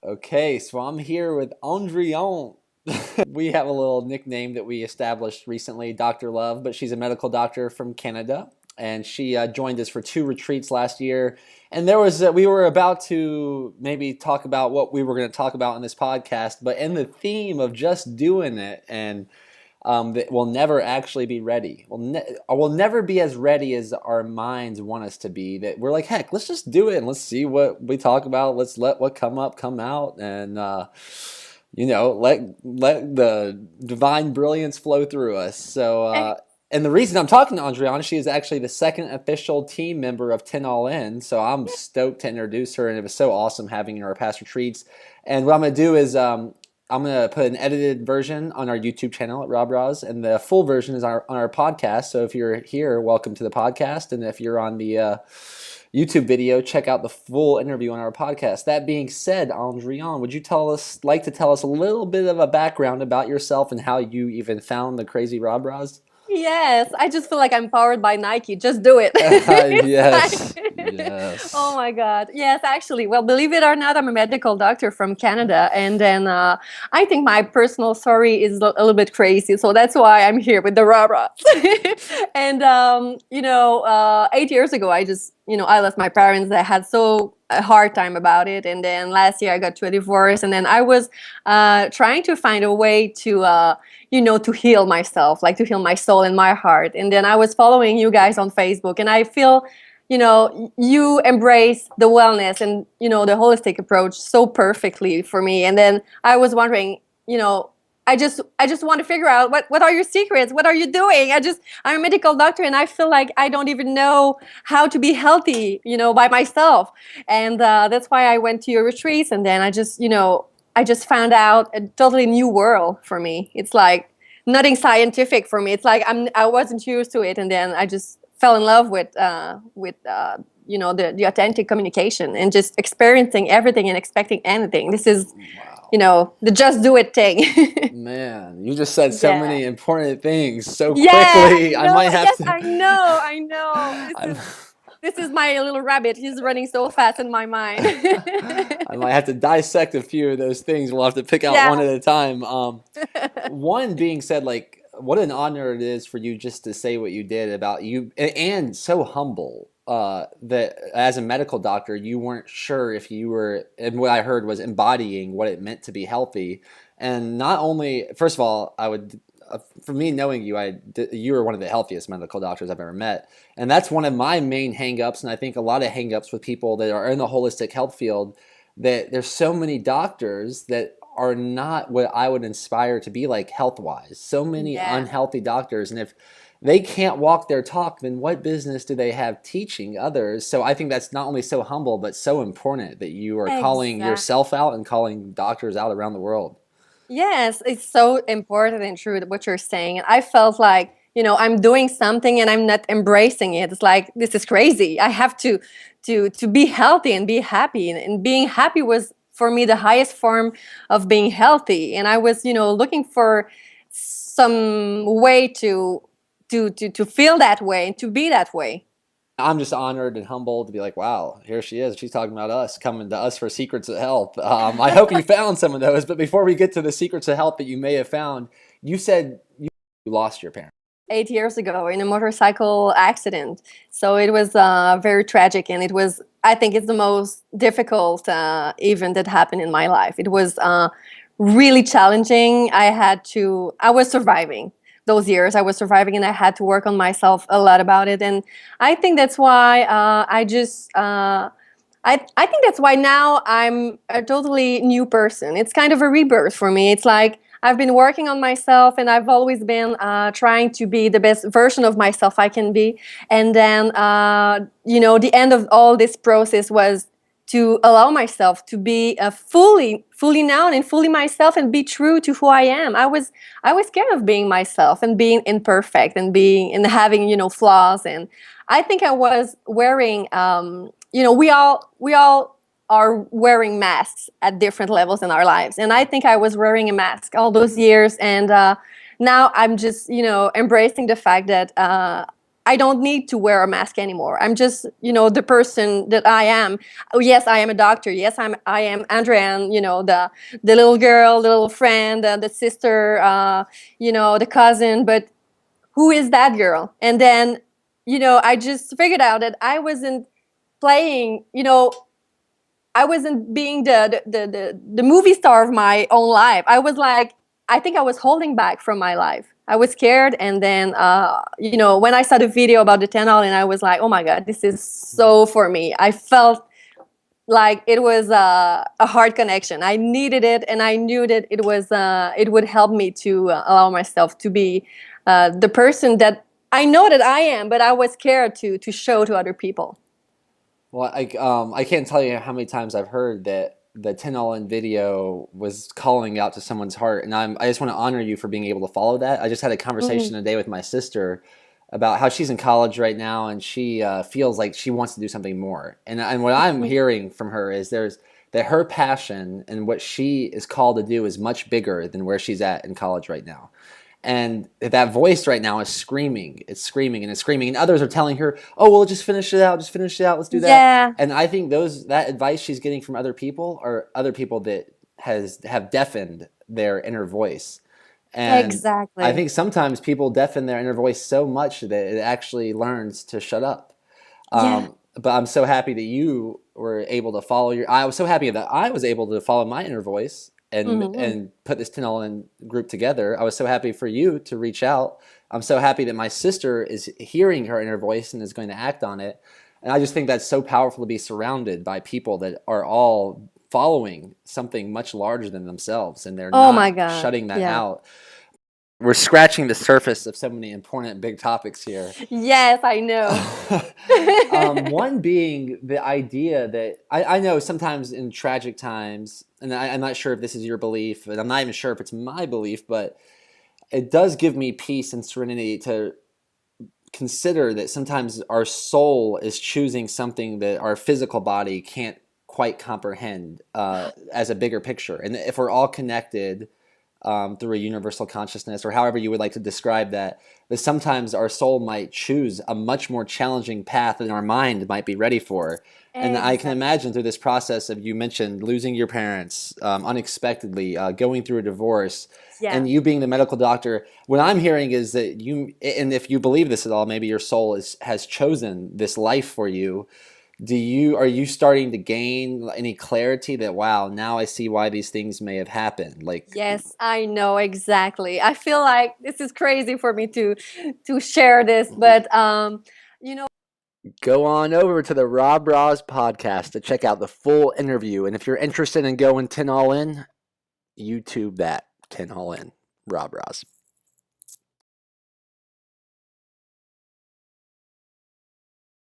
Okay, so I'm here with Andriane. We have a little nickname that we established recently, Dr. Love, but she's a medical doctor from Canada, and she joined us for 2 retreats last year. And we were about to maybe talk about what we were going to talk about in this podcast, but in the theme of just doing it and that we'll never actually be ready. We'll never be as ready as our minds want us to be. That we're like, heck, let's just do it and let's see what we talk about. Let's let what come up come out, and let the divine brilliance flow through us. And the reason I'm talking to Andriana, she is actually the second official team member of 10 All In. So I'm stoked to introduce her, and it was so awesome having her at our past retreats. And what I'm going to do is I'm going to put an edited version on our YouTube channel at Rob Roz, and the full version is on our podcast. So if you're here, welcome to the podcast. And if you're on the YouTube video, check out the full interview on our podcast. That being said, Andriane, would you tell us a little bit of a background about yourself and how you even found the Crazy Rob Roz? Yes, I just feel like I'm powered by Nike. Just do it. It's Yes, like, oh yes. my God. Yes, actually. Well, believe it or not, I'm a medical doctor from Canada. And then I think my personal story is a little bit crazy. So that's why I'm here with the rah-rah. And, 8 years ago, I lost my parents. I had so a hard time about it. And then last year I got to a divorce. And then I was trying to find a way to heal myself, like to heal my soul and my heart. And then I was following you guys on Facebook, and I feel, you embrace the wellness and, the holistic approach so perfectly for me. And then I was wondering, I just want to figure out what are your secrets? What are you doing? I'm a medical doctor, and I feel like I don't even know how to be healthy, by myself. And that's why I went to your retreats, and then I just found out a totally new world for me. It's like nothing scientific for me. It's like I wasn't used to it, and then I just fell in love with the authentic communication and just experiencing everything and expecting anything. This is Wow. the just do it thing. Man, you just said so Yeah. many important things so Yeah, I quickly. I know. might have Yes, to. I know. I know. This I'm, is this is my little rabbit. He's running so fast in my mind. I might have to dissect a few of those things. We'll have to pick out Yeah. one at a time. One being said, like, what an honor it is for you just to say what you did about you, and so humble that as a medical doctor, you weren't sure if you were, and what I heard was embodying what it meant to be healthy. And not only, first of all, for me knowing you, you were one of the healthiest medical doctors I've ever met. And that's one of my main hangups, and I think a lot of hangups with people that are in the holistic health field, that there's so many doctors that are not what I would inspire to be like health wise. So many Yeah. unhealthy doctors. And if they can't walk their talk, then what business do they have teaching others? So I think that's not only so humble, but so important that you are calling Exactly. yourself out and calling doctors out around the world. Yes, it's so important and true what you're saying. And I felt like, I'm doing something and I'm not embracing it. It's like this is crazy. I have to be healthy and be happy. And being happy was for me the highest form of being healthy. And I was, looking for some way to feel that way and to be that way. I'm just honored and humbled to be like, wow, here she is. She's talking about us, coming to us for secrets of health. I hope you found some of those. But before we get to the secrets of health that you may have found, you said you lost your parents. 8 years ago in a motorcycle accident. So it was very tragic, and I think it's the most difficult event that happened in my life. It was really challenging. I was surviving those years. I was surviving, and I had to work on myself a lot about it. And I think that's why I think that's why now I'm a totally new person. It's kind of a rebirth for me. It's like I've been working on myself, and I've always been trying to be the best version of myself I can be. And then, the end of all this process was to allow myself to be fully known and fully myself and be true to who I am. I was scared of being myself and being imperfect and being and having flaws. And I think I was wearing we all are wearing masks at different levels in our lives, and I think I was wearing a mask all those years. And now I'm just embracing the fact that I don't need to wear a mask anymore. I'm just, the person that I am. Oh, yes, I am a doctor. Yes, I am Andrea, the little girl, the little friend, the sister, the cousin. But who is that girl? And then, I just figured out that I wasn't playing, I wasn't being the movie star of my own life. I was like, I think I was holding back from my life. I was scared, and then when I saw the video about the Tenol, and I was like, oh my god, this is so for me. I felt like it was a hard connection. I needed it, and I knew that it would help me to allow myself to be the person that I know that I am, but I was scared to show to other people. Well, I can't tell you how many times I've heard that the 10 all in video was calling out to someone's heart, and I just want to honor you for being able to follow that. I just had a conversation today with my sister about how she's in college right now, and she feels like she wants to do something more. And what I'm hearing from her is that her passion and what she is called to do is much bigger than where she's at in college right now. And that voice right now is screaming. It's screaming and it's screaming. And others are telling her, oh, well, just finish it out. Just finish it out. Let's do that. Yeah. And I think that advice she's getting from other people are other people that have deafened their inner voice. And Exactly. I think sometimes people deafen their inner voice so much that it actually learns to shut up. Yeah. But I'm so happy that you were able to follow I was so happy that I was able to follow my inner voice and put this 10 all in group together. I was so happy for you to reach out. I'm so happy that my sister is hearing her inner voice and is going to act on it. And I just think that's so powerful to be surrounded by people that are all following something much larger than themselves, and they're Oh my not god. shutting that Yeah. out. We're scratching the surface of so many important big topics here. Yes, I know. One being the idea that I know sometimes in tragic times, and I'm not sure if this is your belief, and I'm not even sure if it's my belief, but it does give me peace and serenity to consider that sometimes our soul is choosing something that our physical body can't quite comprehend as a bigger picture. And if we're all connected through a universal consciousness, or however you would like to describe that sometimes our soul might choose a much more challenging path than our mind might be ready for. And I can imagine through this process of, you mentioned losing your parents unexpectedly, going through a divorce, Yeah. and you being the medical doctor, what I'm hearing is that you, and if you believe this at all, maybe your soul has chosen this life for you. Are you starting to gain any clarity that, wow, now I see why these things may have happened? Like, Yes, I know exactly. I feel like this is crazy for me to share this, but you know go on over to the Rob Ross podcast to check out the full interview. And if you're interested in going 10 all in, YouTube that 10 all in, Rob Ross.